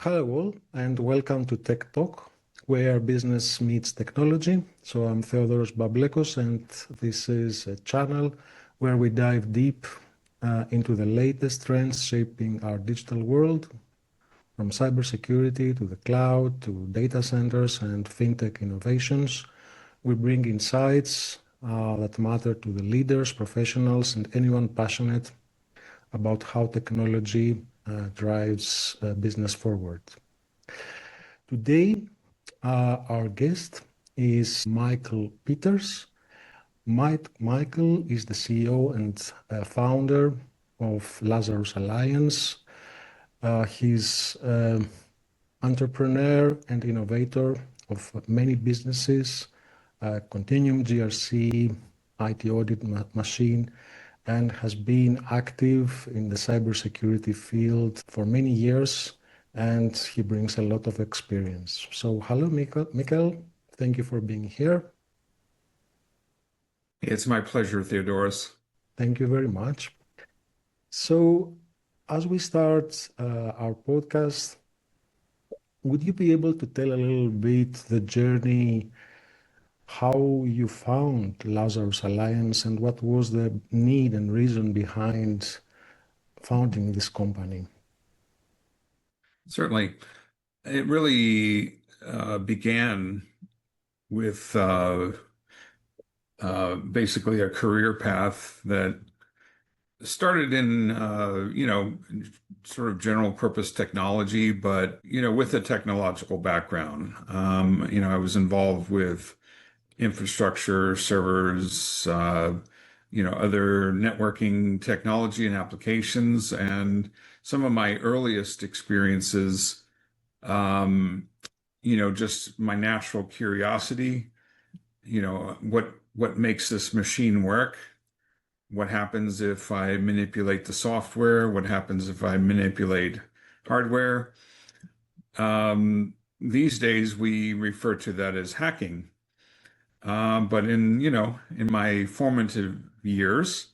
Hello all, and welcome to Tech Talk, where business meets technology. So I'm Theodoros Bablekos, and this is a channel where we dive deep into the latest trends shaping our digital world, from cybersecurity to the cloud to data centers and fintech innovations. We bring insights that matter to the leaders, professionals, and anyone passionate about how technology drives business forward. Today, our guest is Michael Peters. Michael is the CEO and founder of Lazarus Alliance. He's entrepreneur and innovator of many businesses, Continuum GRC, IT audit machine, and has been active in the cybersecurity field for many years, and he brings a lot of experience. So hello, Michael. Thank you for being here. It's my pleasure, Theodoros. Thank you very much. So as we start our podcast, would you be able to tell a little bit the journey, how you found Lazarus Alliance and what was the need and reason behind founding this company? Certainly. It really began with basically a career path that started in, sort of general purpose technology, but, with a technological background. I was involved with infrastructure, servers, other networking technology and applications. And some of my earliest experiences, just my natural curiosity, what makes this machine work? What happens if I manipulate the software? What happens if I manipulate hardware? These days, we refer to that as hacking. But in my formative years,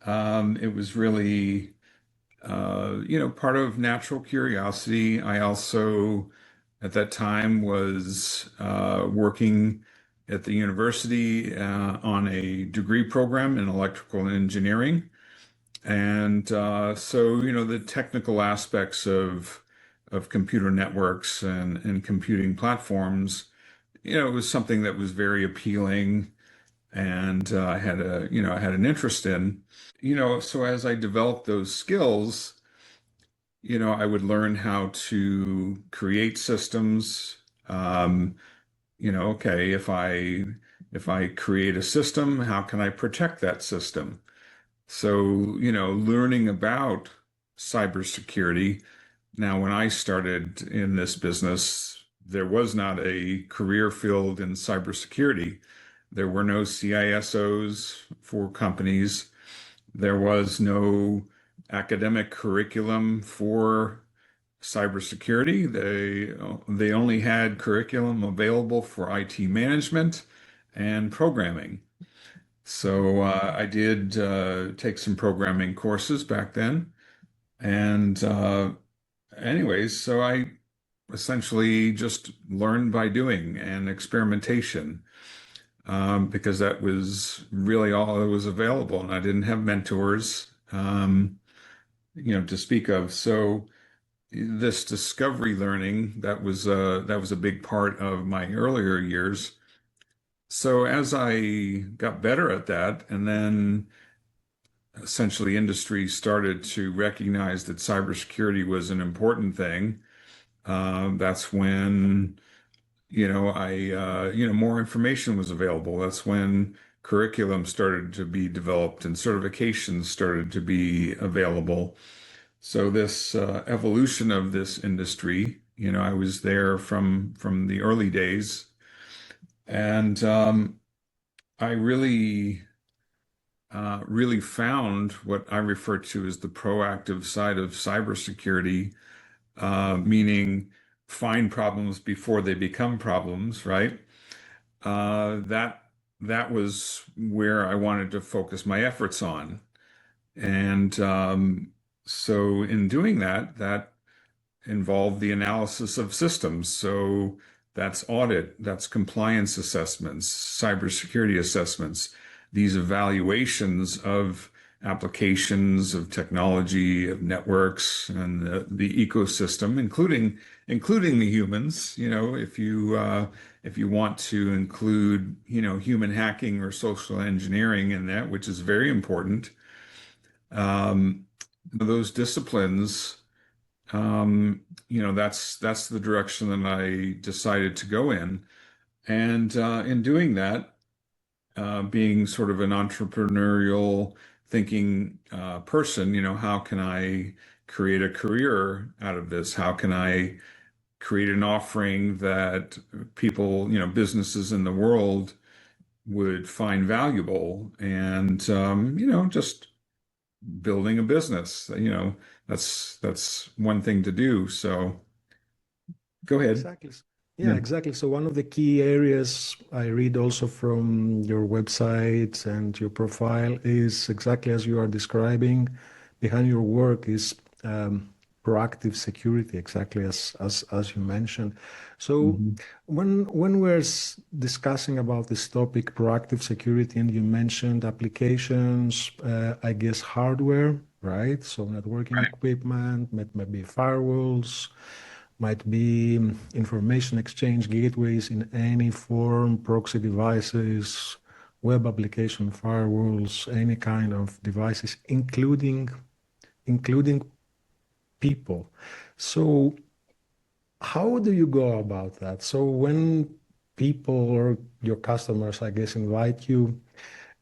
it was really, part of natural curiosity. I also, at that time, was working at the university on a degree program in electrical engineering. And so, the technical aspects of computer networks and computing platforms, it was something that was very appealing, and I had an interest in. So as I developed those skills, I would learn how to create systems. Okay, if I create a system, how can I protect that system? So, learning about cybersecurity. Now, when I started in this business, there was not a career field in cybersecurity. There were no CISOs for companies. There was no academic curriculum for cybersecurity. They only had curriculum available for IT management and programming. So I did take some programming courses back then. And anyways, so I essentially just learned by doing and experimentation, because that was really all that was available, and I didn't have mentors, to speak of. So this discovery learning, that was a big part of my earlier years. So as I got better at that, and then essentially industry started to recognize that cybersecurity was an important thing, that's when, more information was available. That's when curriculum started to be developed and certifications started to be available. So this evolution of this industry, I was there from the early days, and I really found what I refer to as the proactive side of cybersecurity, meaning find problems before they become problems, right? That was where I wanted to focus my efforts on. And so in doing that involve the analysis of systems. So that's audit, that's compliance assessments, cybersecurity assessments, these evaluations of applications, of technology, of networks, and the ecosystem, including the humans. If you want to include human hacking or social engineering in that, which is very important. Those disciplines, that's the direction that I decided to go in. And in doing that, being sort of an entrepreneurial thinking person, how can I create a career out of this? How can I create an offering that people, businesses in the world would find valuable? And, just building a business, that's one thing to do. So go ahead. Exactly. Yeah, exactly. So one of the key areas I read also from your website and your profile is exactly as you are describing. Behind your work is proactive security, exactly as you mentioned. So Mhm. when we're discussing about this topic, proactive security, and you mentioned applications, I guess hardware, right? So networking Right. equipment, maybe firewalls, might be information exchange gateways in any form, proxy devices, web application firewalls, any kind of devices, including people. So how do you go about that? So when people or your customers, I guess, invite you,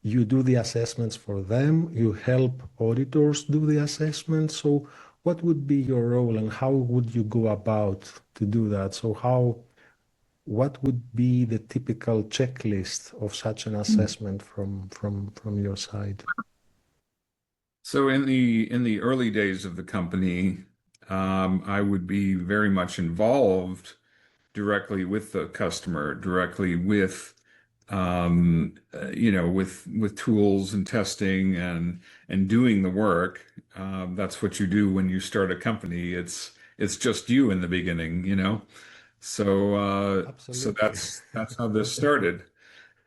you do the assessments for them, you help auditors do the assessments. So what would be your role and how would you go about to do that? So what would be the typical checklist of such an assessment from your side? So in the early days of the company, I would be very much involved directly with the customer, directly with with tools and testing and doing the work. That's what you do when you start a company. It's just you in the beginning. So Absolutely. that's how this started.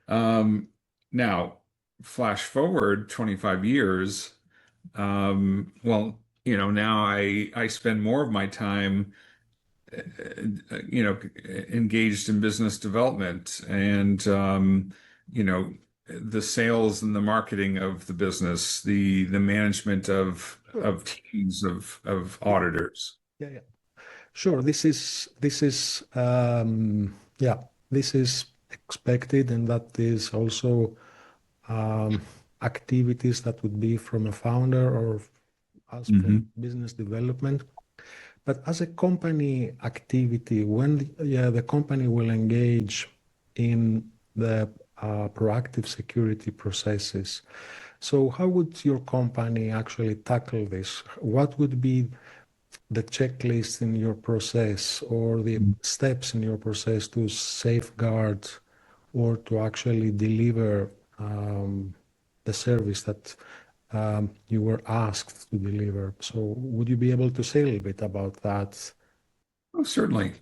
Now, flash forward 25 years. Now I spend more of my time, engaged in business development and, the sales and the marketing of the business, the management Sure. of teams of Yeah, auditors. yeah, yeah. Sure. This is yeah, this is expected, and that is also um, activities that would be from a founder or us from Hmm. business development. But as a company activity, when the company will engage in the proactive security processes, so how would your company actually tackle this? What would be the checklist in your process or the steps in your process to safeguard or to actually deliver the service that you were asked to deliver? So would you be able to say a little bit about that? Oh, certainly.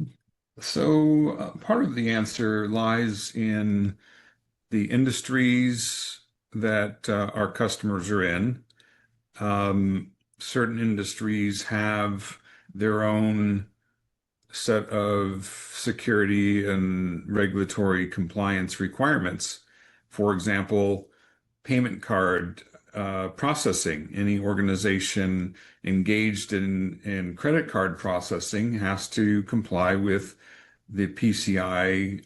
So part of the answer lies in the industries that our customers are in. Certain industries have their own set of security and regulatory compliance requirements. For example, payment card processing. Any organization engaged in credit card processing has to comply with the PCI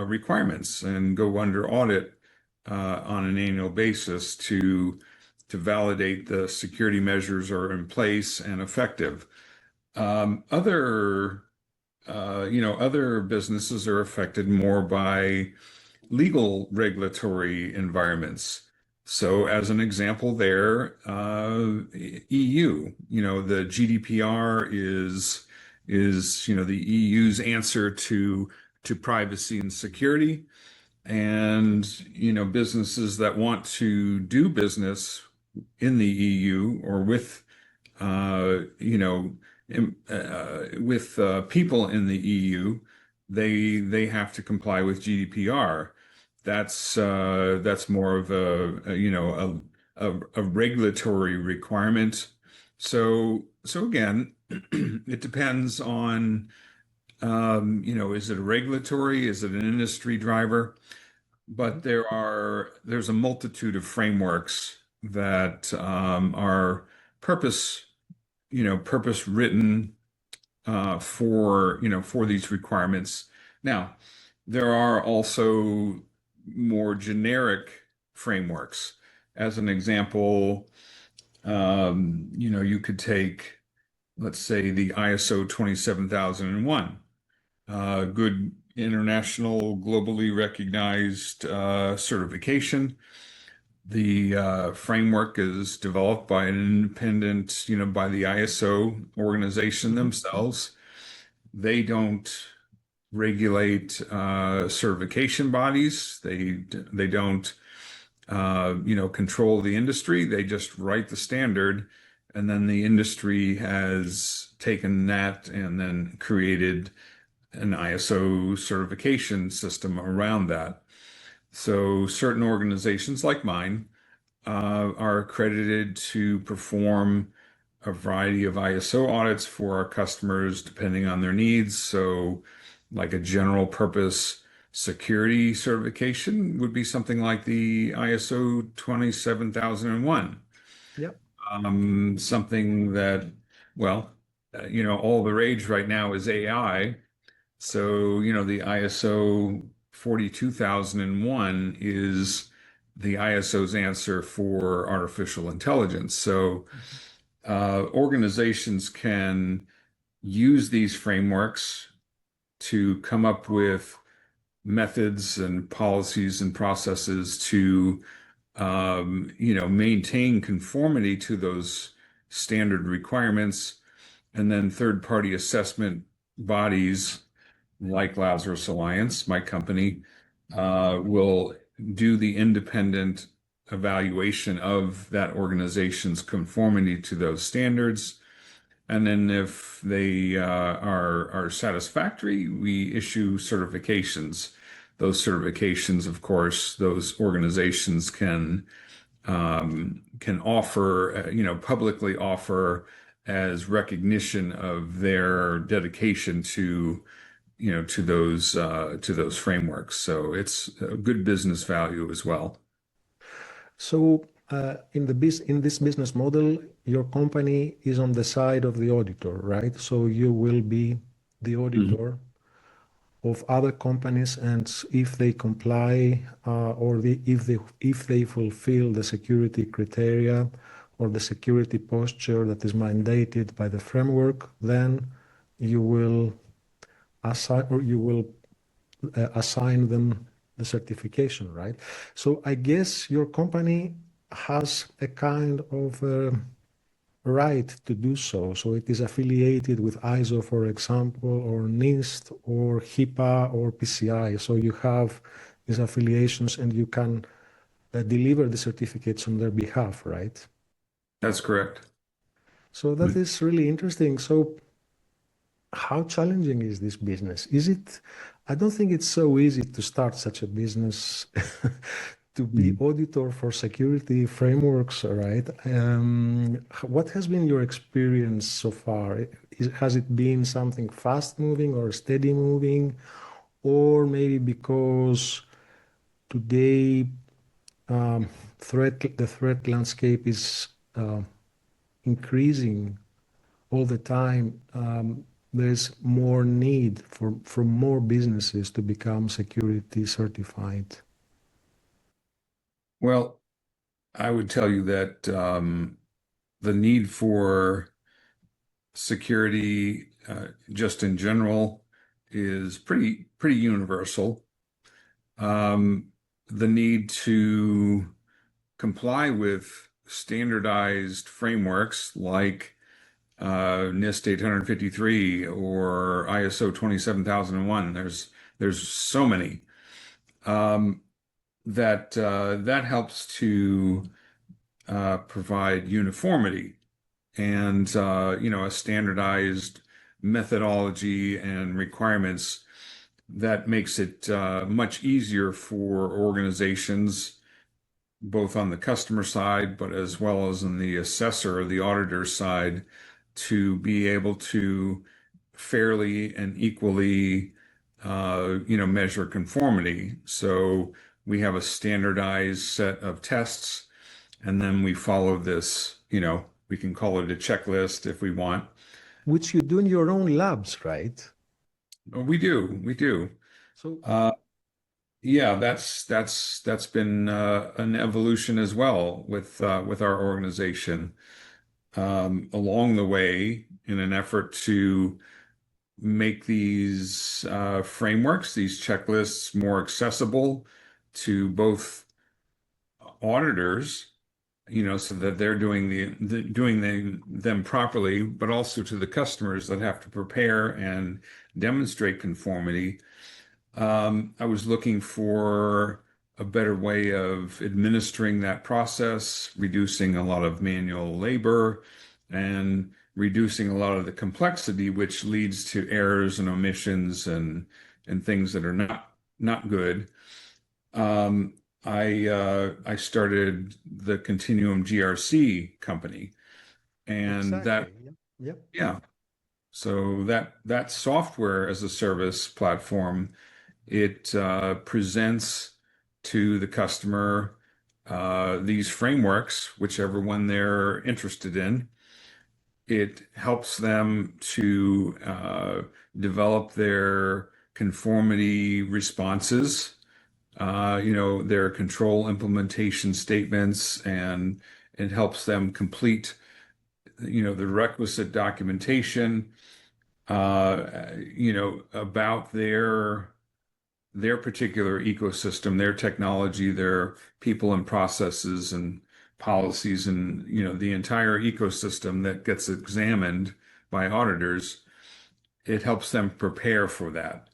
requirements and go under audit on an annual basis to validate the security measures are in place and effective. Other businesses are affected more by legal regulatory environments. So, as an example, there, EU, the GDPR is the EU's answer to privacy and security, and businesses that want to do business in the EU or with with people in the EU, they have to comply with GDPR. That's more of a regulatory requirement. So again, it depends on is it a regulatory? Is it an industry driver? But there's a multitude of frameworks that are purpose purpose written for these requirements. Now, there are also more generic frameworks. As an example, you could take, let's say, the ISO 27001, good international, globally recognized certification. The framework is developed by an independent, by the ISO organization themselves. They don't regulate certification bodies. They don't, control the industry. They just write the standard, and then the industry has taken that and then created an ISO certification system around that. So certain organizations like mine are accredited to perform a variety of ISO audits for our customers depending on their needs. So like a general purpose security certification would be something like the ISO 27001. Yep. Something that, well, all the rage right now is AI. So, the ISO 42001 is the ISO's answer for artificial intelligence. So, organizations can use these frameworks to come up with methods and policies and processes to, maintain conformity to those standard requirements. And then third-party assessment bodies like Lazarus Alliance, my company, will do the independent evaluation of that organization's conformity to those standards. And then if they are satisfactory, we issue certifications. Those certifications, of course, those organizations can offer, publicly offer as recognition of their dedication to those frameworks. So it's a good business value as well. So in this business model, your company is on the side of the auditor, right? So you will be the auditor of other companies, and if they comply if they fulfill the security criteria or the security posture that is mandated by the framework, then you will assign them the certification, right? So I guess your company has a kind of right to do so. So it is affiliated with ISO, for example, or NIST, or HIPAA, or PCI. So you have these affiliations, and you can deliver the certificates on their behalf, right? That's correct. So that is really interesting. So how challenging is this business? I don't think it's so easy to start such a business, to be auditor for security frameworks, right? What has been your experience so far? Has it been something fast moving or steady moving? Or maybe because today the threat landscape is increasing all the time, there's more need for more businesses to become security certified. Well, I would tell you that the need for security, just in general, is pretty universal. The need to comply with standardized frameworks like NIST 853 or ISO 27001. There's so many that helps to provide uniformity and a standardized methodology and requirements that makes it much easier for organizations, both on the customer side, but as well as on the assessor or the auditor side, to be able to fairly and equally, measure conformity. So we have a standardized set of tests, and then we follow this, we can call it a checklist if we want. Which you do in your own labs, right? We do. So Uh, yeah, that's been an evolution as well with our organization. Along the way, in an effort to make these frameworks, these checklists more accessible to both auditors, so that they're doing them properly, but also to the customers that have to prepare and demonstrate conformity. I was looking for a better way of administering that process, reducing a lot of manual labor and reducing a lot of the complexity, which leads to errors and omissions and things that are not good. I started the Continuum GRC company, and exactly. Yeah. yeah, so that software as a service platform, it presents to the customer these frameworks, whichever one they're interested in. It helps them to develop their conformity responses, their control implementation statements, and it helps them complete, the requisite documentation, about their particular ecosystem, their technology, their people and processes and policies, and the entire ecosystem that gets examined by auditors. It helps them prepare for that.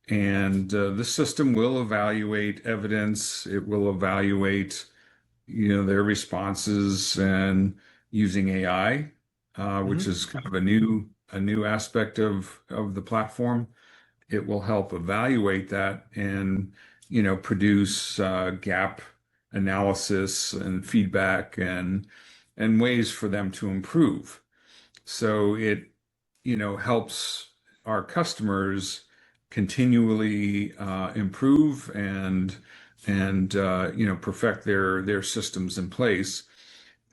And the system will evaluate evidence. It will evaluate, their responses, and using AI, which is kind of a new aspect of the platform. It will help evaluate that and, produce gap analysis and feedback and ways for them to improve. So it, helps our customers continually improve and perfect their systems in place.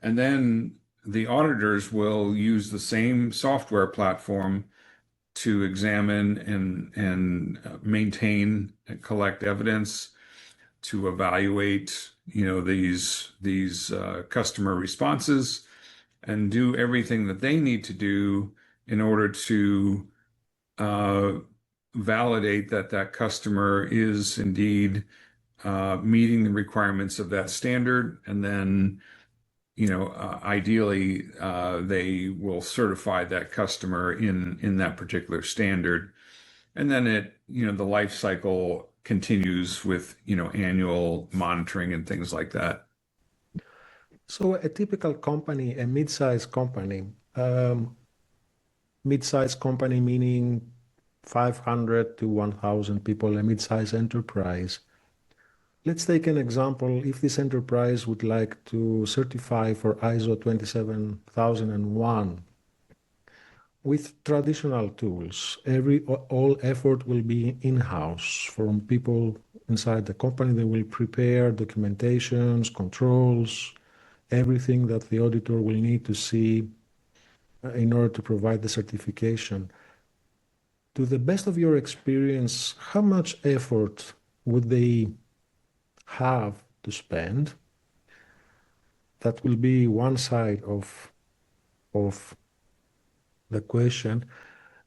And then the auditors will use the same software platform to examine and maintain and collect evidence, to evaluate, these customer responses, and do everything that they need to do in order to uh, validate that that customer is indeed meeting the requirements of that standard. And then, ideally, they will certify that customer in that particular standard. And then the life cycle continues with, annual monitoring and things like that. So a typical company, a mid-sized company, mid-sized company meaning 500 to 1,000 people, a mid-sized enterprise. Let's take an example. If this enterprise would like to certify for ISO 27001 with traditional tools, all effort will be in-house from people inside the company. They will prepare documentations, controls, everything that the auditor will need to see in order to provide the certification. To the best of your experience, how much effort would they have to spend? That will be one side of the question.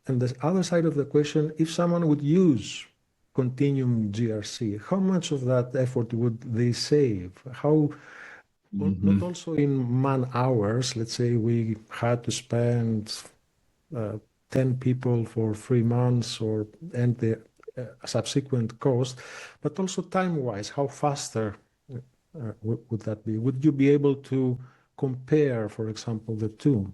And the other side of the question, if someone would use Continuum GRC, how much of that effort would they save? How, not Mhm. also in man hours, let's say we had to spend 10 people for 3 months and the subsequent cost, but also time-wise, how faster would that be? Would you be able to compare, for example, the two?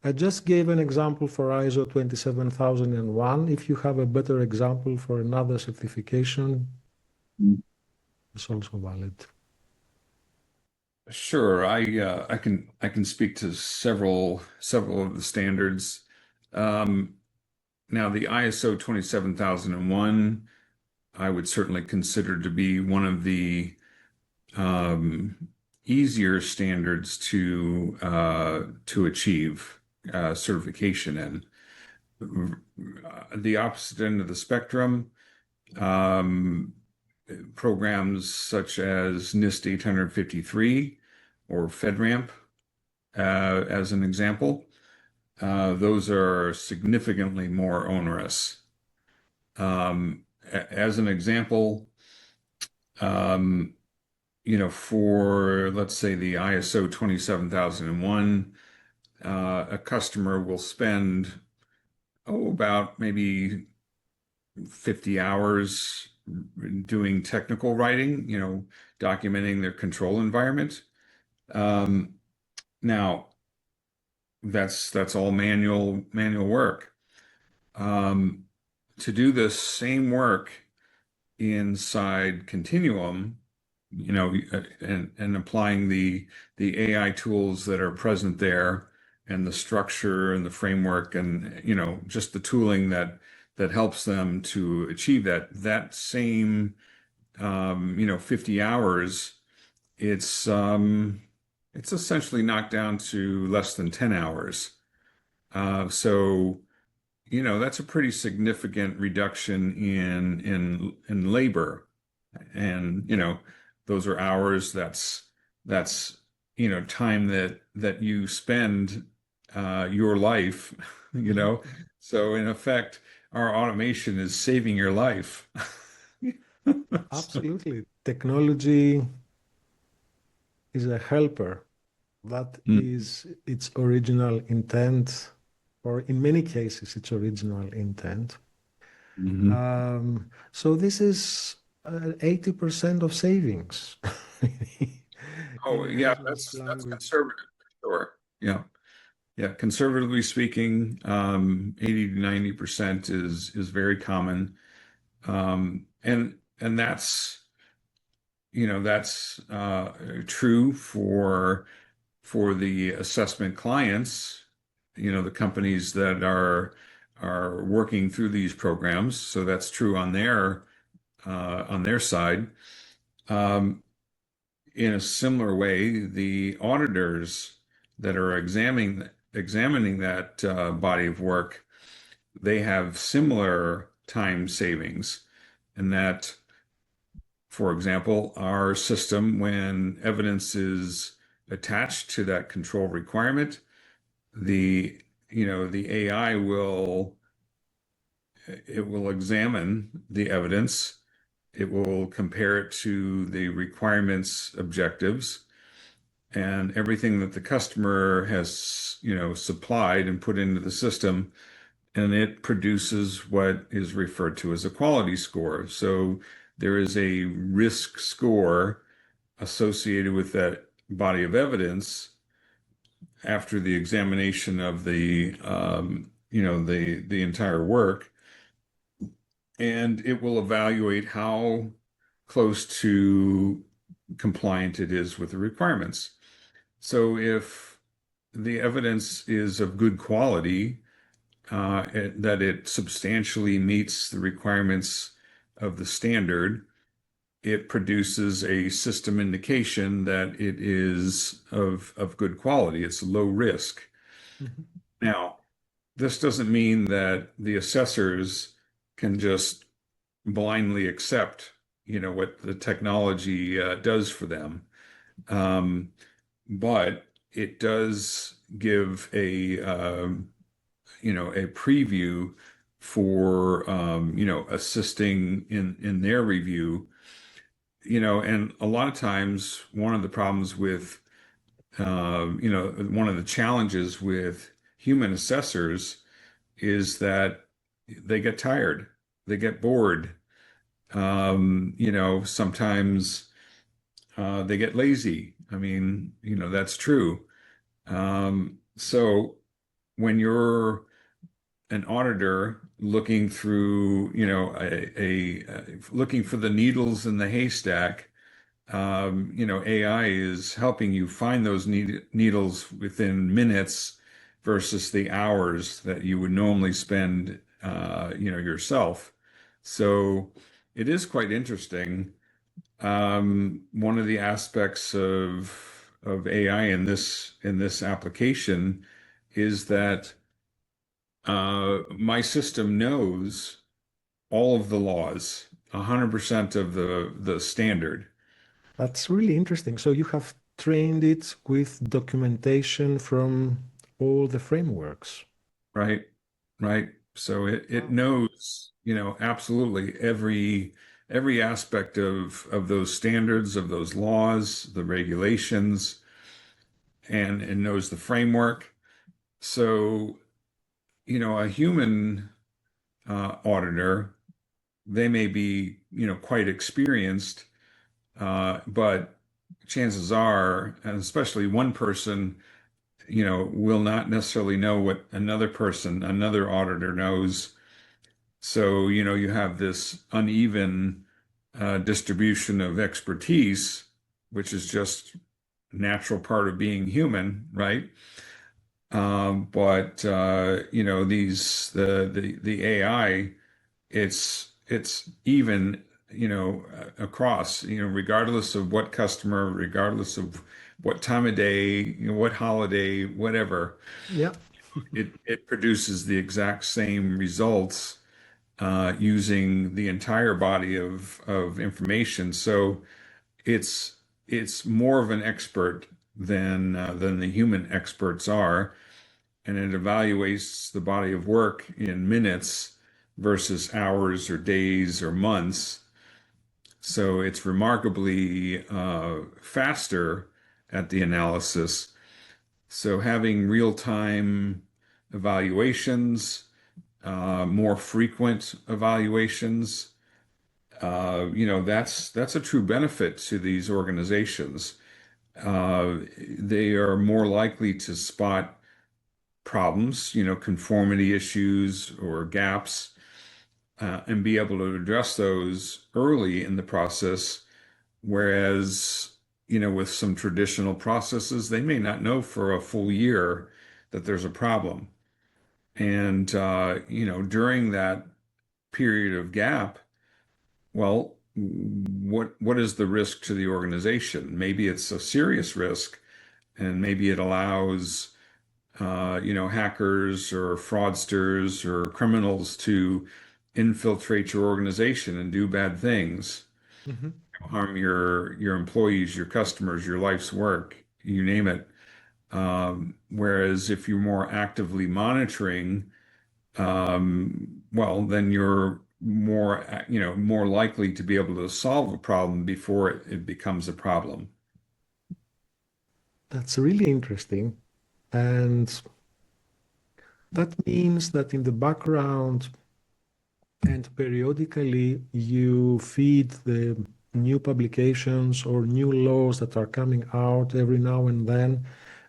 I just gave an example for ISO 27001. If you have a better example for another certification, it's also valid. Sure, I can speak to several of the standards. Now the ISO 27001, I would certainly consider to be one of the um, easier standards to achieve certification in. The opposite end of the spectrum, um, programs such as NIST 853 or FedRAMP, as an example, those are significantly more onerous. As an example, um, for let's say the ISO 27001, a customer will spend, about maybe 50 hours doing technical writing, documenting their control environment. Um, Now that's all manual work. Um, to do this same work inside Continuum, and applying the AI tools that are present there, and the structure and the framework, and just the tooling that helps them to achieve that same 50 hours, it's essentially knocked down to less than 10 hours. So that's a pretty significant reduction in labor. And those are hours, that's time that you spend your life, you know. So in effect, our automation is saving your life. So, Absolutely. Technology is a helper. That mm, is its original intent, or in many cases, its original intent. mhm. So this is 80% of savings Oh in a yeah, business that's language. conservative for sure. Yeah. Yeah, conservatively speaking, 80 to 90% is very common. And that's true for the assessment clients, the companies that are working through these programs. So that's true on their side. Um, in a similar way, the auditors that are examining that body of work, they have similar time savings. And that, for example, our system, when evidence is attached to that control requirement, the AI will examine the evidence. It will compare it to the requirements objectives, and everything that the customer has, supplied and put into the system, and it produces what is referred to as a quality score. So there is a risk score associated with that body of evidence after the examination of the entire work, and it will evaluate how close to compliant it is with the requirements. So if the evidence is of good quality, that it substantially meets the requirements of the standard, it produces a system indication that it is of good quality. It's low risk. Mhm. Now, this doesn't mean that the assessors can just blindly accept, what the technology does for them. Um, but it does give a preview for, assisting in their review. And a lot of times, one of the problems with, one of the challenges with human assessors is that they get tired, they get bored. Sometimes they get lazy. I mean, that's true. So when you're an auditor looking through, looking for the needles in the haystack, AI is helping you find those needles within minutes versus the hours that you would normally spend, yourself. So it is quite interesting. One of the aspects of AI in this application is that my system knows all of the laws, 100% of the standard. That's really interesting. So you have trained it with documentation from all the frameworks. Right, right. So it knows, absolutely every aspect of those standards, of those laws, the regulations, and it knows the framework. So, a human auditor, they may be, quite experienced, but chances are, and especially one person, will not necessarily know what another person, another auditor knows. So, you have this uneven distribution of expertise, which is just a natural part of being human, right? But the AI, it's even, across, regardless of what customer, regardless of what time of day, what holiday, whatever, Yeah, it produces the exact same results using the entire body of information. So it's it's more of an expert than the human experts are, and it evaluates the body of work in minutes versus hours or days or months. So it's remarkably faster at the analysis. So having real-time evaluations, more frequent evaluations, that's a true benefit to these organizations. They are more likely to spot problems, conformity issues or gaps, and be able to address those early in the process. Whereas, with some traditional processes, they may not know for a full year that there's a problem. And, during that period of gap, well, what is the risk to the organization? Maybe it's a serious risk, and maybe it allows hackers or fraudsters or criminals to infiltrate your organization and do bad things, mhm. harm your employees, your customers, your life's work, you name it. Whereas if you're more actively monitoring, well, then you're more likely to be able to solve a problem before it becomes a problem. That's really interesting. And that means that in the background and periodically you feed the new publications or new laws that are coming out every now and then,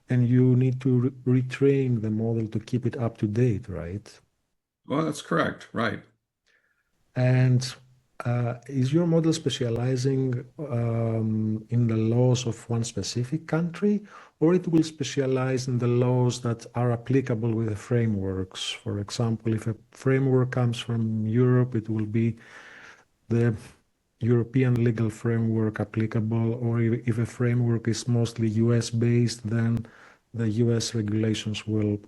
and you need to retrain the model to keep it up to date, right? Well, that's correct, right? And is your model specializing in the laws of one specific country, or it will specialize in the laws that are applicable with the frameworks? For example, if a framework comes from Europe, it will be the European legal framework applicable, or if a framework is mostly US based, then the US regulations will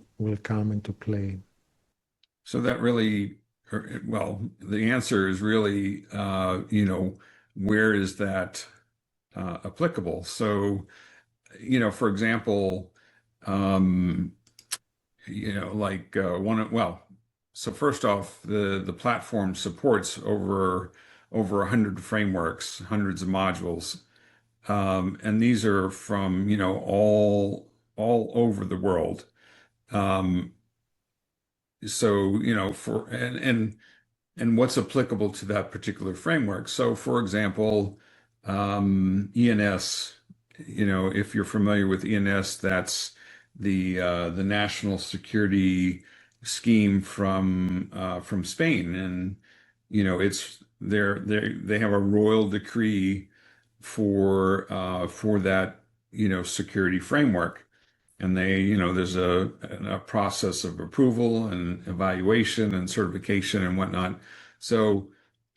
come into play. So that really, well, the answer is really, where is that applicable? So, for example, um, like well, so first off, the platform supports over 100 frameworks, hundreds of modules, and these are from all over the world. Um, so for and what's applicable to that particular framework. So, for example, ENS, if you're familiar with ENS, that's the national security scheme from Spain, and it's they have a royal decree for that security framework, and there's a process of approval and evaluation and certification and whatnot. So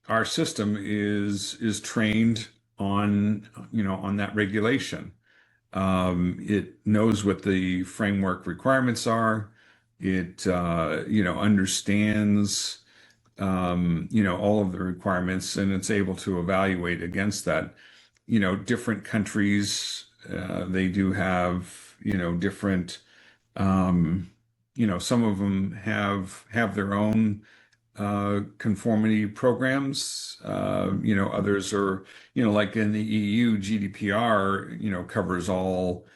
our system is trained on that regulation. It knows what the framework requirements are. It understands all of the requirements, and it's able to evaluate against that. Different countries, they do have different. Some of them have their own conformity programs. Others are, like in the EU, GDPR, covers all,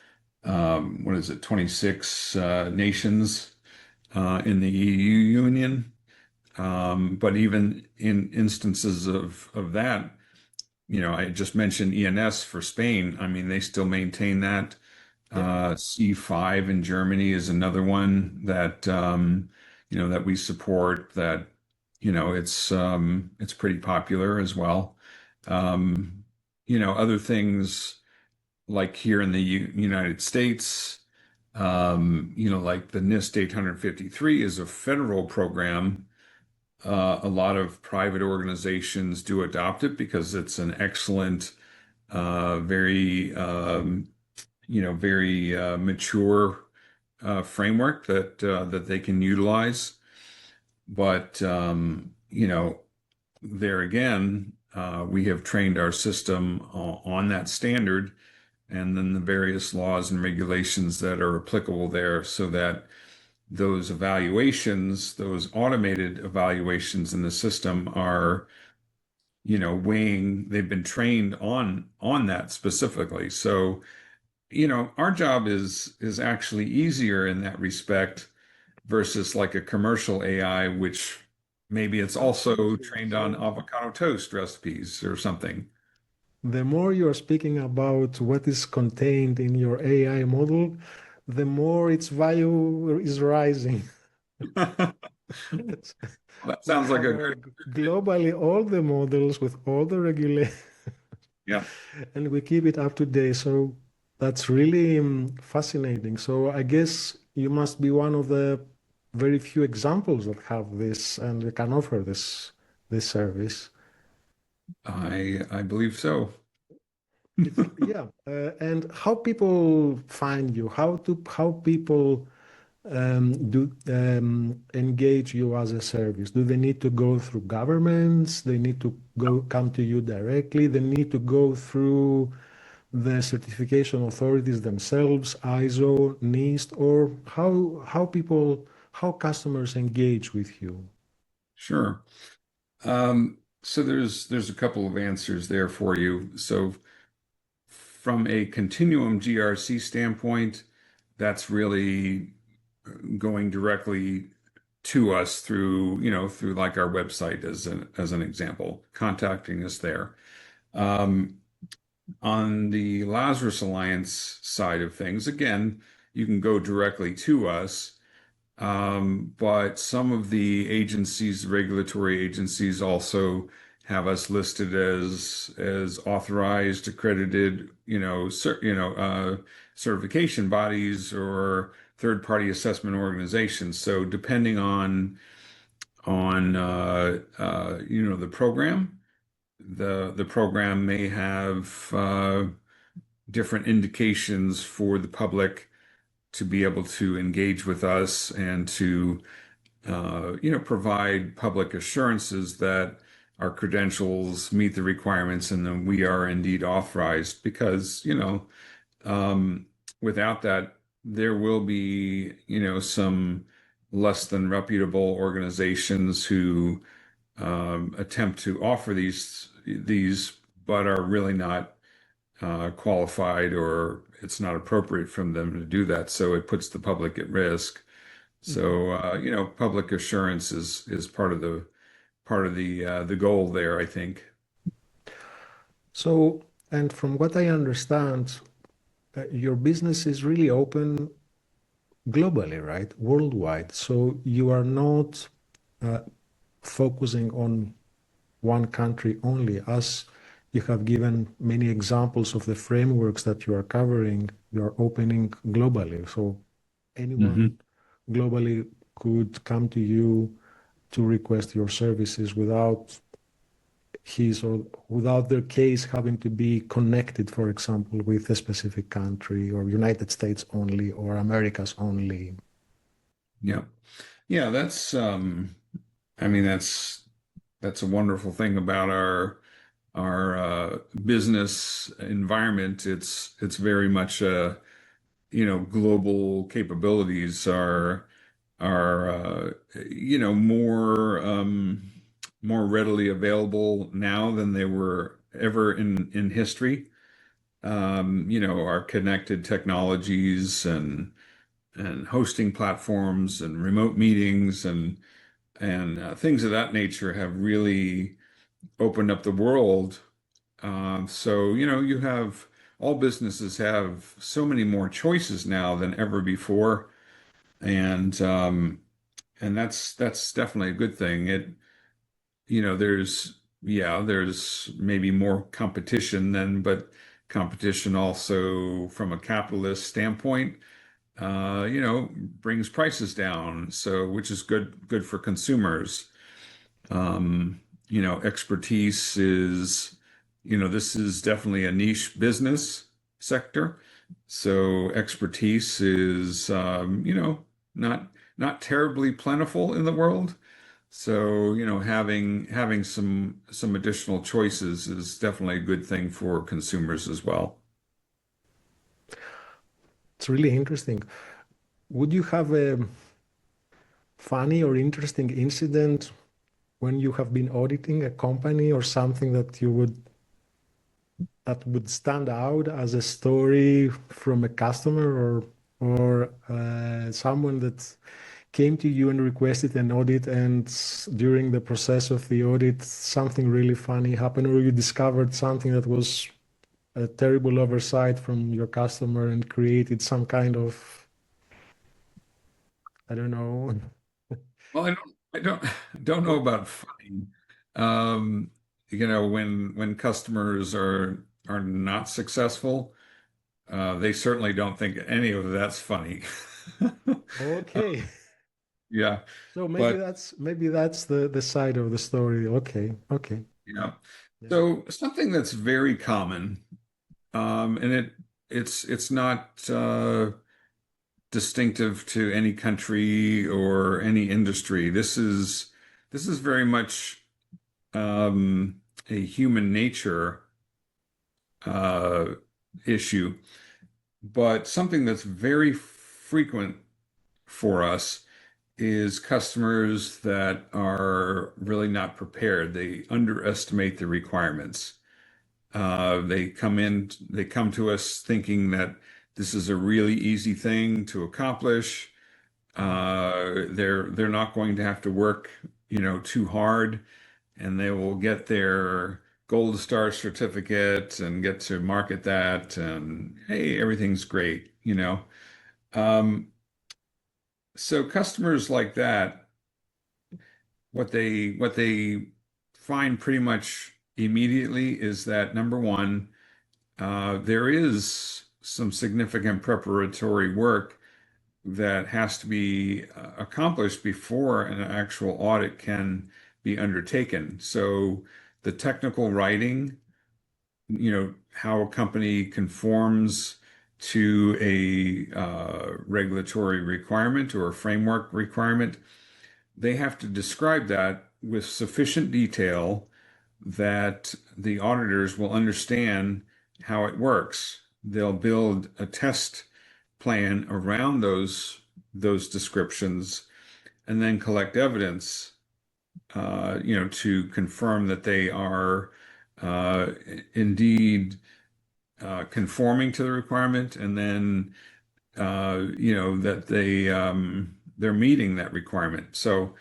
what is it, 26 nations in the EU Union. But even in instances of that, I just mentioned ENS for Spain. I mean, they still maintain that. C5 in Germany is another one that that we support. That it's pretty popular as well. Other things like here in the United States, like the NIST 853 is a federal program. A lot of private organizations do adopt it because it's an excellent, very very mature framework that they can utilize. But there again, we have trained our system on that standard, and then the various laws and regulations that are applicable there, so that those evaluations, those automated evaluations in the system are, weighing, they've been trained on that specifically. So, our job is actually easier in that respect versus like a commercial AI, which maybe it's also trained on So avocado toast recipes or something. the more you're speaking about what is contained in your AI model, the more its value is rising. That We sounds like a cover good, globally all the models with all the regulations, yeah. and we keep it up to date. So that's really fascinating. So I guess you must be one of the very few examples that have this and can offer this service. I believe so. Yeah, and how people find you, how people do engage you as a service? Do they need to go through governments? They need to go come to you directly? They need to go through the certification authorities themselves, ISO, NIST, or how customers engage with you? Sure. So there's a couple of answers there for you. So from a Continuum GRC standpoint, that's really going directly to us through like our website as an example, contacting us there. Um, on the Lazarus Alliance side of things, again, you can go directly to us. But some of the agencies, regulatory agencies, also have us listed as authorized, accredited, certification bodies or third-party assessment organizations. So depending on the program, the program may have different indications for the public to be able to engage with us and to provide public assurances that our credentials meet the requirements and that we are indeed authorized. Because without that, there will be some less than reputable organizations who attempt to offer these but are really not qualified, or it's not appropriate from them to do that. So it puts the public at risk. Mhm. So public assurance is part of the goal there, I think. So, and from what I understand, your business is really open globally, right? Worldwide. So you are not uh, focusing on one country only. As you have given many examples of the frameworks that you are covering, you are opening globally. So anyone Hmm. globally could come to you to request your services without his or without their case having to be connected, for example, with a specific country or United States only or Americas only. Yeah. Yeah, I mean, that's a wonderful thing about our business environment. It's very much global capabilities are more readily available now than they were ever in history. Our connected technologies and hosting platforms and remote meetings and things of that nature have really opened up the world. So, you have all businesses have so many more choices now than ever before, and that's definitely a good thing. There's maybe more competition then, but competition also from a capitalist standpoint, brings prices down, so which is good for consumers. Expertise is, this is definitely a niche business sector. So expertise is, not terribly plentiful in the world. So, having some additional choices is definitely a good thing for consumers as well. It's really interesting. Would you have a funny or interesting incident when you have been auditing a company or something that would stand out as a story from a customer or someone that came to you and requested an audit, and during the process of the audit something really funny happened, or you discovered something that was a terrible oversight from your customer and created some kind of, I don't know. Well, I don't know about fine. Um, when customers are not successful, they certainly don't think any of that's funny. Uh, Okay. yeah, So maybe but that's the side of the story. Okay. Okay. yeah. Yeah. So something that's very common, and it's not distinctive to any country or any industry. This is very much a human nature uh, issue, but something that's very frequent for us is customers that are really not prepared. They underestimate the requirements. They come to us thinking that this is a really easy thing to accomplish. They're not going to have to work, too hard, and they will get their gold star certificate and get to market that, and hey, everything's great. Um, so customers like that, what they find pretty much immediately is that number one, there is some significant preparatory work that has to be accomplished before an actual audit can be undertaken. So the technical writing, how a company conforms to a regulatory requirement or a framework requirement, they have to describe that with sufficient detail that the auditors will understand how it works. They'll build a test plan around those descriptions and then collect evidence, to confirm that they are uh, indeed conforming to the requirement, and then that they're meeting that requirement. So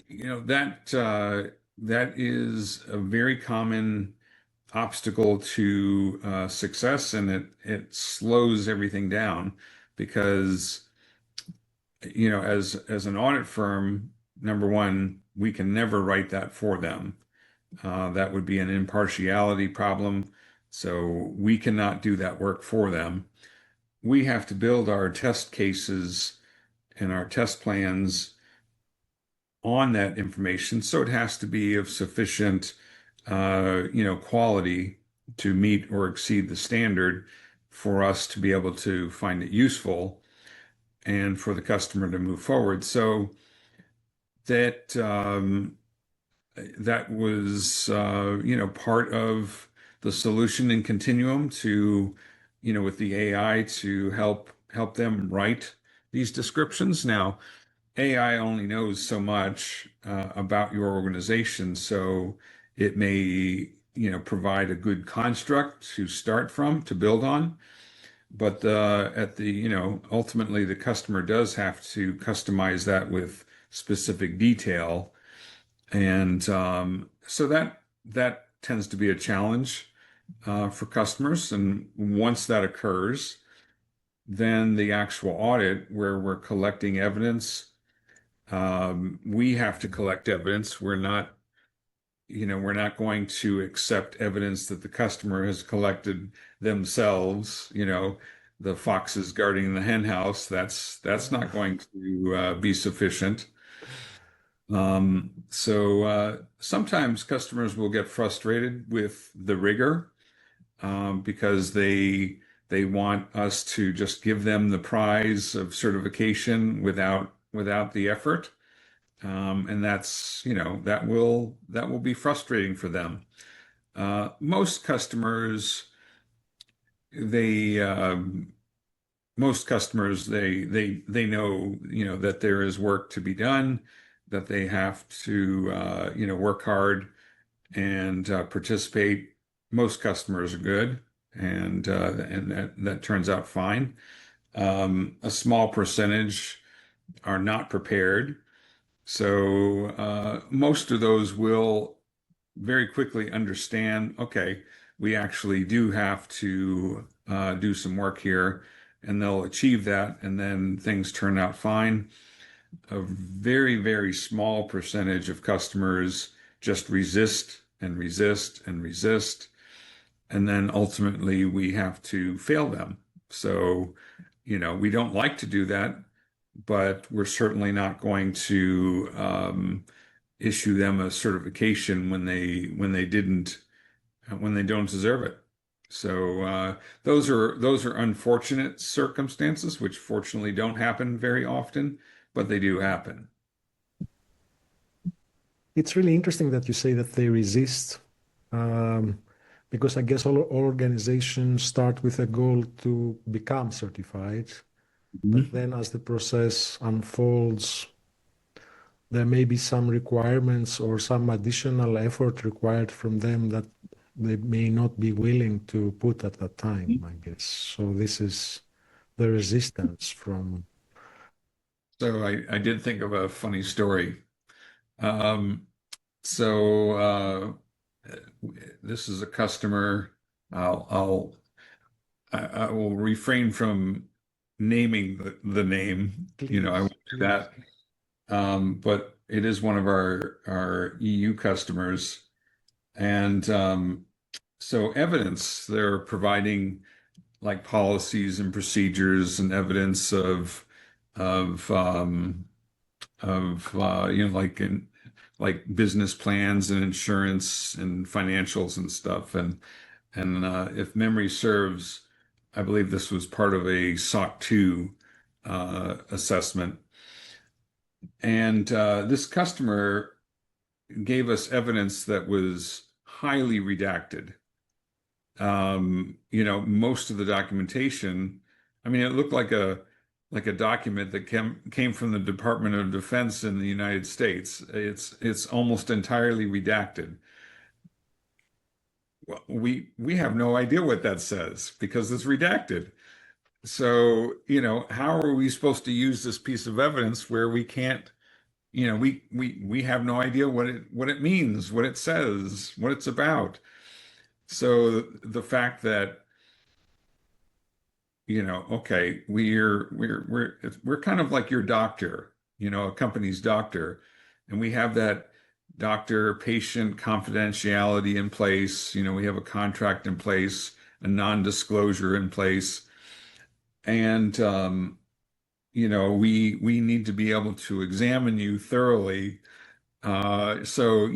that is a very common obstacle to success, and it slows everything down because as an audit firm, number one, we can never write that for them. That would be an impartiality problem. So we cannot do that work for them. We have to build our test cases and our test plans on that information. So it has to be of sufficient, quality to meet or exceed the standard for us to be able to find it useful and for the customer to move forward. So that that was part of the solution in Continuum to with the AI to help them write these descriptions. Now, AI only knows so much about your organization, so it may provide a good construct to start from to build on. But at the ultimately the customer does have to customize that with specific detail, and so that tends to be a challenge for customers. And once that occurs, then the actual audit where we're collecting evidence, we have to collect evidence. We're not going to accept evidence that the customer has collected themselves. The foxes guarding the hen house. That's not going to be sufficient. So sometimes customers will get frustrated with the rigor because they want us to just give them the prize of certification without the effort. And that will be frustrating for them. Most customers, they they know that there is work to be done, that they have to work hard and participate. Most customers are good, and that turns out fine. A small percentage are not prepared. So most of those will very quickly understand, okay, we actually do have to do some work here, and they'll achieve that, and then things turn out fine. A very, very small percentage of customers just resist and resist and resist, and then ultimately we have to fail them. So, we don't like to do that, but we're certainly not going to issue them a certification when they don't deserve it. So those are unfortunate circumstances, which fortunately don't happen very often, but they do happen. It's really interesting that you say that they resist, um, because I guess all organizations start with a goal to become certified. But Mhm. then as the process unfolds, there may be some requirements or some additional effort required from them that they may not be willing to put at that time, I guess. So this is the resistance from. So I did think of a funny story. Um, so this is a customer. I'll I will refrain from naming the name. I Please, won't do please. that. But it is one of our EU customers, and so evidence they're providing like policies and procedures and evidence of like business plans and insurance and financials and stuff. And if memory serves, I believe this was part of a SOC 2 assessment. And this customer gave us evidence that was highly redacted. Most of the documentation, I mean, it looked like a document that came from the Department of Defense in the United States. It's almost entirely redacted. Well, we have no idea what that says because it's redacted. So, how are we supposed to use this piece of evidence where we can't, we have no idea what it means, what it says, what it's about. So the fact that, okay, we're kind of like your doctor, a company's doctor, and we have that doctor-patient confidentiality in place. We have a contract in place, a non-disclosure in place, and we need to be able to examine you thoroughly. So,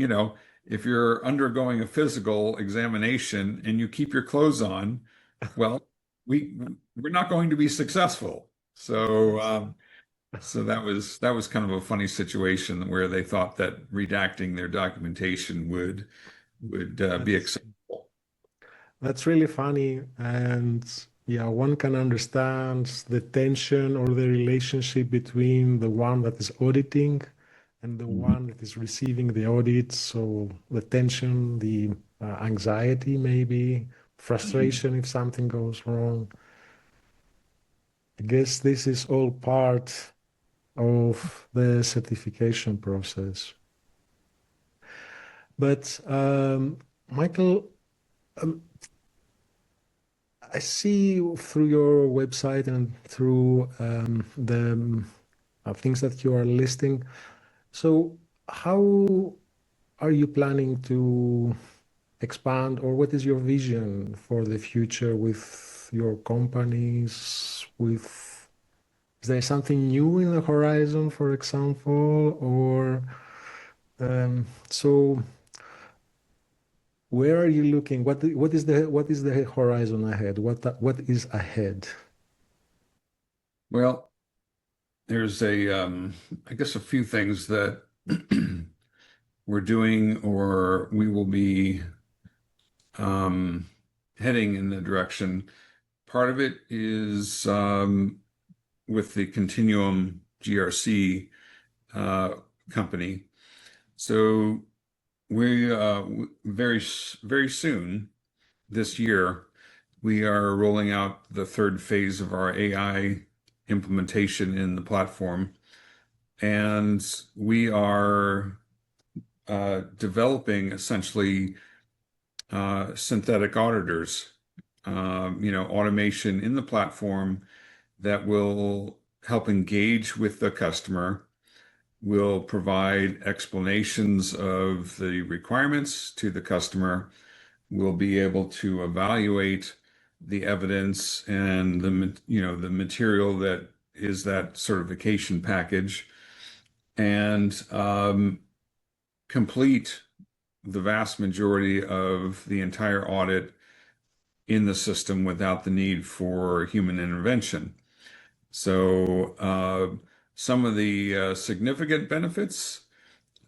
if you're undergoing a physical examination and you keep your clothes on, well, we we're not going to be successful. So that was kind of a funny situation where they thought that redacting their documentation would be That's acceptable. that's really funny, and yeah, one can understand the tension or the relationship between the one that is auditing and the Mhm. one that is receiving the audit. So the tension, the anxiety, maybe frustration if something goes wrong. I guess this is all part of the certification process. But Michael, um, I see through your website and through the things that you are listing. So, how are you planning to expand, or what is your vision for the future with your companies? Is there something new in the horizon, for example, or so? Where are you looking? What is the horizon ahead? What is ahead? Well, there's I guess a few things that we're doing or we will be um, heading in the direction. Part of it is with the Continuum GRC uh, company. So we very soon this year we are rolling out the third phase of our AI implementation in the platform, and we are developing essentially synthetic auditors, automation in the platform that will help engage with the customer, will provide explanations of the requirements to the customer, will be able to evaluate the evidence and the material that is that certification package, and complete the vast majority of the entire audit in the system without the need for human intervention. So, some of the significant benefits,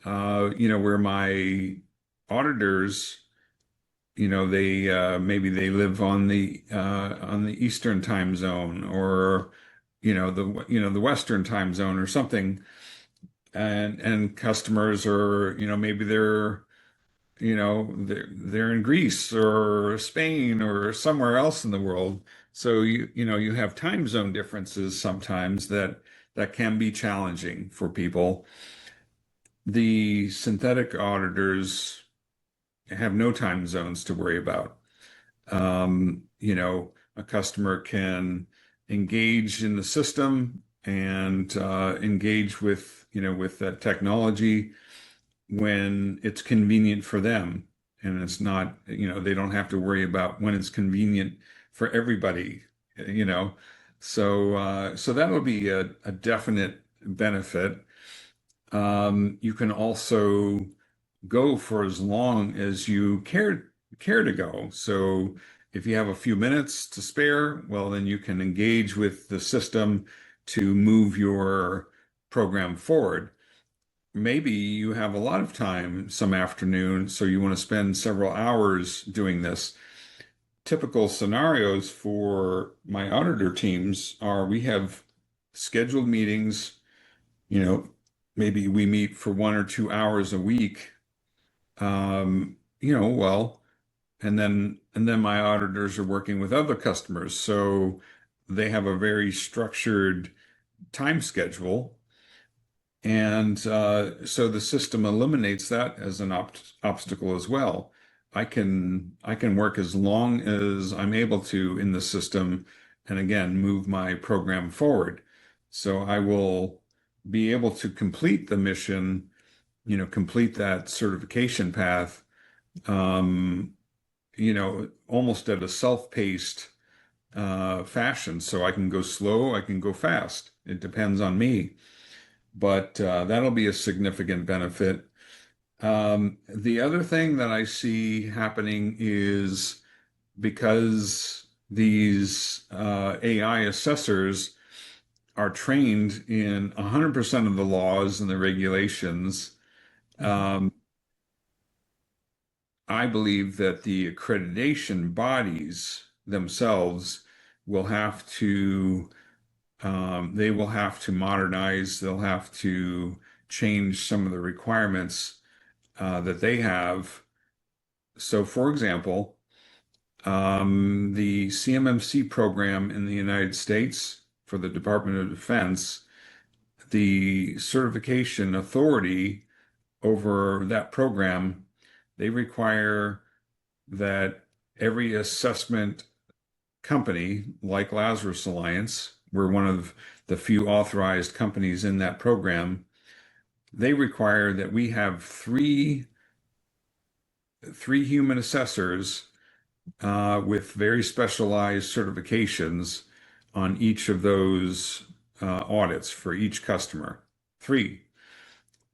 where my auditors, they maybe they live on the Eastern time zone, or the Western time zone or something, and customers are, maybe they're in Greece or Spain or somewhere else in the world. So you have time zone differences sometimes that can be challenging for people. The synthetic auditors have no time zones to worry about. A customer can engage in the system and engage with that technology when it's convenient for them. And it's not, they don't have to worry about when it's convenient for everybody, you know. So that'll be a definite benefit. You can also go for as long as you care to go. So if you have a few minutes to spare, well, then you can engage with the system to move your program forward. Maybe you have a lot of time some afternoon, so you want to spend several hours doing this. Typical scenarios for my auditor teams are we have scheduled meetings, you know, maybe we meet for 1 or 2 hours a week. Well, and then my auditors are working with other customers, so they have a very structured time schedule. And so the system eliminates that as an obstacle as well. I can work as long as I'm able to in the system, and again, move my program forward. So I will be able to complete the mission, complete that certification path, um, almost at a self-paced fashion. So I can go slow, I can go fast. It depends on me. But that'll be a significant benefit. The other thing that I see happening is because these AI assessors are trained in 100% of the laws and the regulations. Um, I believe that the accreditation bodies themselves will have to they will have to modernize, they'll have to change some of the requirements that they have. So, for example, the CMMC program in the United States for the Department of Defense, the certification authority over that program, they require that every assessment company, like Lazarus Alliance, we're one of the few authorized companies in that program, they require that we have three human assessors with very specialized certifications on each of those audits for each customer. Three.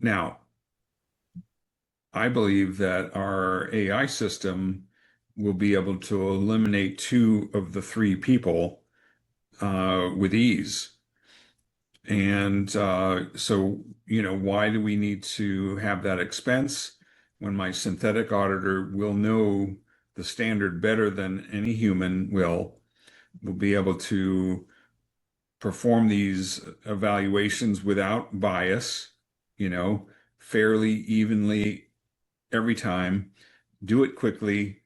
Now, I believe that our AI system will be able to eliminate two of the three people with ease. And so, why do we need to have that expense when my synthetic auditor will know the standard better than any human will be able to perform these evaluations without bias, fairly, evenly every time, do it quickly,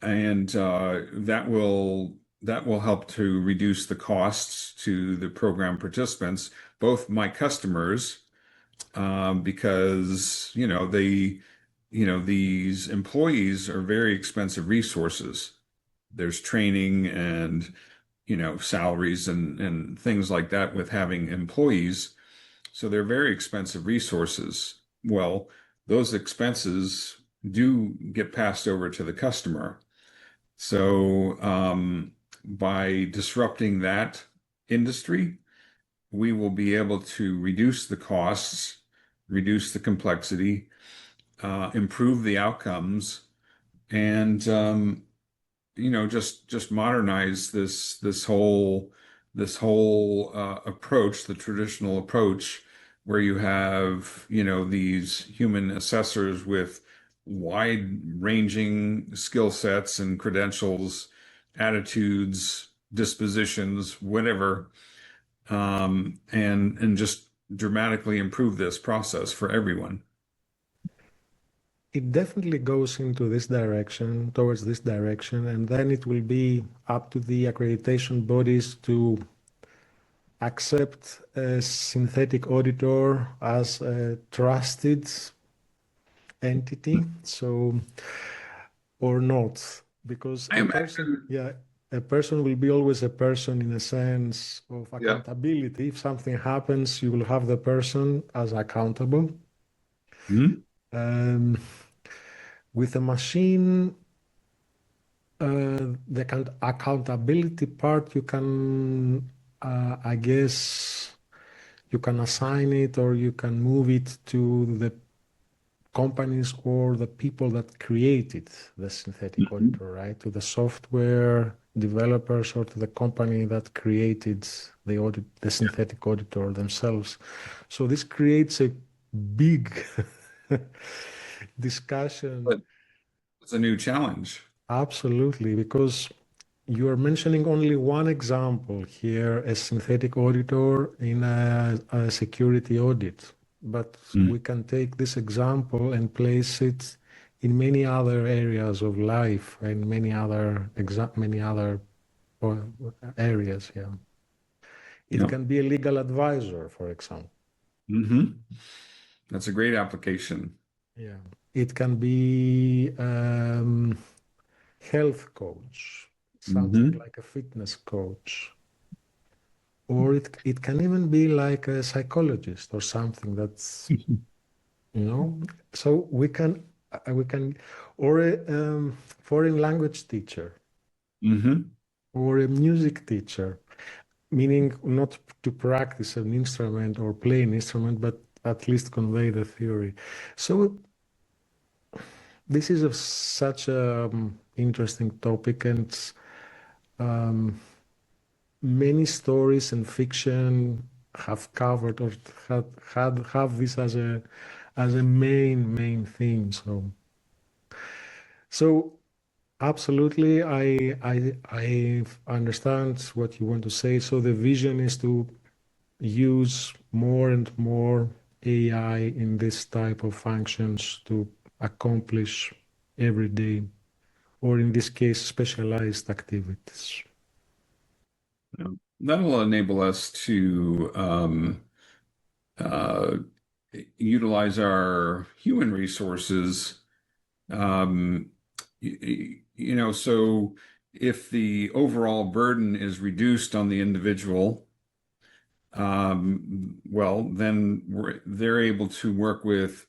and that will help to reduce the costs to the program participants, both my customers, because these employees are very expensive resources. There's training and salaries and things like that with having employees. So they're very expensive resources. Well, those expenses do get passed over to the customer. So by disrupting that industry, we will be able to reduce the costs, reduce the complexity, improve the outcomes, and just modernize this whole approach, the traditional approach, where you have these human assessors with wide-ranging skill sets and credentials, attitudes, dispositions, whatever, and just dramatically improve this process for everyone. It definitely goes into this direction, towards this direction, and then it will be up to the accreditation bodies to accept a synthetic auditor as a trusted entity, so or not, because I a person, imagine, yeah, a person will be always a person in a sense of yeah. accountability. If something happens, you will have the person as accountable. Hmm? Um, with a machine, the accountability part, you can, I guess, you can assign it or you can move it to the companies or the people that created the synthetic Mhm. auditor, right? To the software developers or to the company that created the synthetic auditor themselves. So this creates a big discussion. But it's a new challenge. Absolutely, because you are mentioning only one example here, a synthetic auditor in a security audit. But we can take this example and place it in many other areas of life and many other uh, areas. Yeah, it Yeah. can be a legal advisor, for example. Hmm. That's a great application. Yeah, it can be health coach. something Hmm. like a fitness coach, or it can even be like a psychologist or something that's, you know, so we can, or a foreign language teacher Hmm. or a music teacher, meaning not to practice an instrument or play an instrument, but at least convey the theory. So this is such a interesting topic, and um, many stories and fiction have covered or have this as a main theme. So absolutely, I understand what you want to say. So the vision is to use more and more AI in this type of functions to accomplish everyday, or in this case, specialized activities. That'll enable us to uh, utilize our human resources. Um, so if the overall burden is reduced on the individual, well, then they're able to work with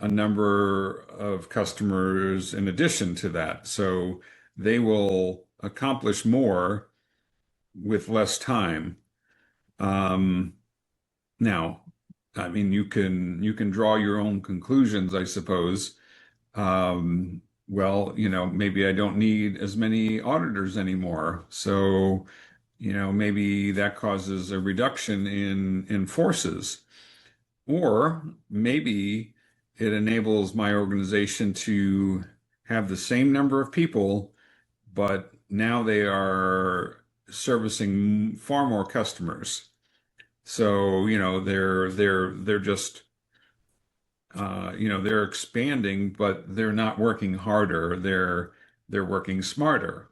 a number of customers in addition to that. So they will accomplish more with less time. Um, Now, I mean, you can draw your own conclusions, I suppose. Well, maybe I don't need as many auditors anymore. So, maybe that causes a reduction in forces. Or maybe it enables my organization to have the same number of people, but now they are servicing far more customers. So, they're just they're expanding, but they're not working harder. They're working smarter.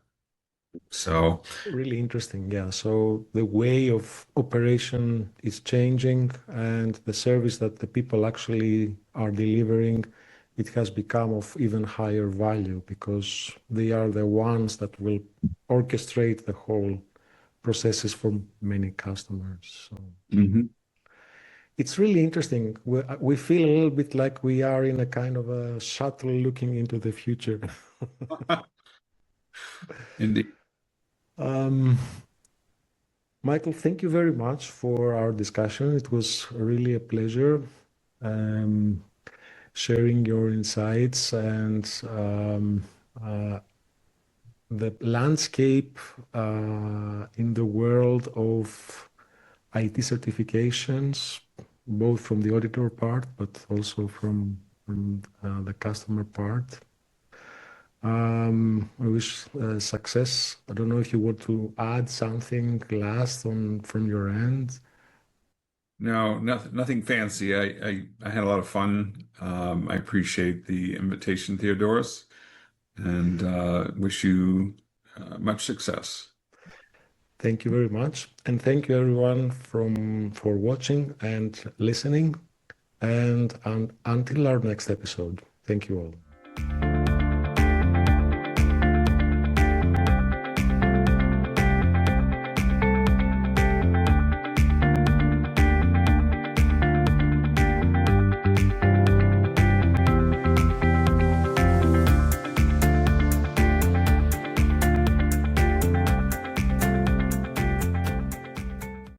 So, Really interesting, yeah. So the way of operation is changing, and the service that the people actually are delivering, it has become of even higher value because they are the ones that will orchestrate the whole processes for many customers. So mhm. it's really interesting. We feel a little bit like we are in a kind of a shuttle looking into the future. Indeed. Um, Michael, thank you very much for our discussion. It was really a pleasure um, sharing your insights and uh, the landscape in the world of IT certifications, both from the auditor part, but also from the customer part. I wish success. I don't know if you want to add something last on from your end. No, nothing fancy. I had a lot of fun. I appreciate the invitation, Theodoros, and wish you much success. Thank you very much. And thank you everyone for watching and listening. And until our next episode, thank you all.